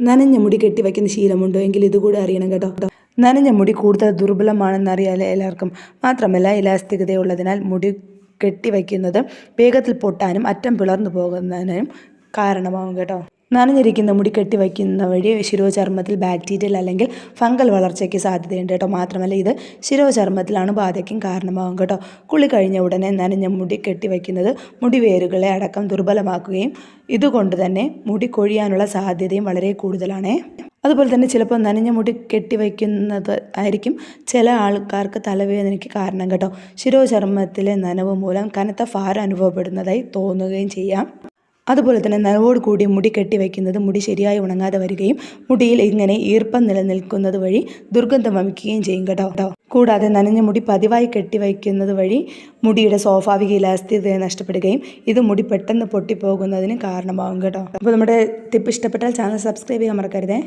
നനഞ്ഞ മുടി കെട്ടിവയ്ക്കുന്ന ശീലമുണ്ടോ എങ്കിൽ ഇതുകൂടെ അറിയണം കേട്ടോ. നനഞ്ഞ മുടി കൂടുതൽ ദുർബലമാണെന്നറിയാലേ എല്ലാവർക്കും. മാത്രമല്ല ഇലാസ്തികതയുള്ളതിനാൽ മുടി കെട്ടിവയ്ക്കുന്നത് വേഗത്തിൽ പൊട്ടാനും അറ്റം പിളർന്നു പോകുന്നതിനും കാരണമാവും കേട്ടോ. നനഞ്ഞിരിക്കുന്ന മുടി കെട്ടിവയ്ക്കുന്ന വഴി ശിരോചർമ്മത്തിൽ ബാക്ടീരിയൽ അല്ലെങ്കിൽ ഫംഗൽ വളർച്ചയ്ക്ക് സാധ്യതയുണ്ട് കേട്ടോ. മാത്രമല്ല ഇത് ശിരോചർമ്മത്തിൽ അണുബാധയ്ക്കും കാരണമാകും കേട്ടോ. കുളി കഴിഞ്ഞ ഉടനെ നനഞ്ഞ മുടി കെട്ടിവയ്ക്കുന്നത് മുടിവേരുകളെ അടക്കം ദുർബലമാക്കുകയും ഇതുകൊണ്ട് തന്നെ മുടി കൊഴിയാനുള്ള സാധ്യതയും വളരെ കൂടുതലാണ്. അതുപോലെ തന്നെ ചിലപ്പോൾ നനഞ്ഞ മുടി കെട്ടിവയ്ക്കുന്നത് ആയിരിക്കും ചില ആൾക്കാർക്ക് തലവേദനയ്ക്ക് കാരണം കേട്ടോ. ശിരോചർമ്മത്തിലെ നനവ് മൂലം കനത്ത ഭാരം അനുഭവപ്പെടുന്നതായി തോന്നുകയും ചെയ്യാം. അതുപോലെ തന്നെ നനവോട് കൂടി മുടി കെട്ടിവയ്ക്കുന്നത് മുടി ശരിയായി ഉണങ്ങാതെ വരികയും മുടിയിൽ ഇങ്ങനെ ഈർപ്പം നിലനിൽക്കുന്നത് വഴി ദുർഗന്ധം വമിക്കുകയും ചെയ്യും കേട്ടോ. കൂടാതെ നനഞ്ഞ മുടി പതിവായി കെട്ടിവയ്ക്കുന്നത് വഴി മുടിയുടെ സ്വാഭാവിക ഇലാസ്തികത നഷ്ടപ്പെടുകയും ഇത് മുടി പെട്ടെന്ന് പൊട്ടിപ്പോകുന്നതിന് കാരണമാകും കേട്ടോ. അപ്പോൾ നമ്മുടെ ടിപ്പ് ഇഷ്ടപ്പെട്ടാൽ ചാനൽ സബ്സ്ക്രൈബ് ചെയ്യാൻ മറക്കരുതേ.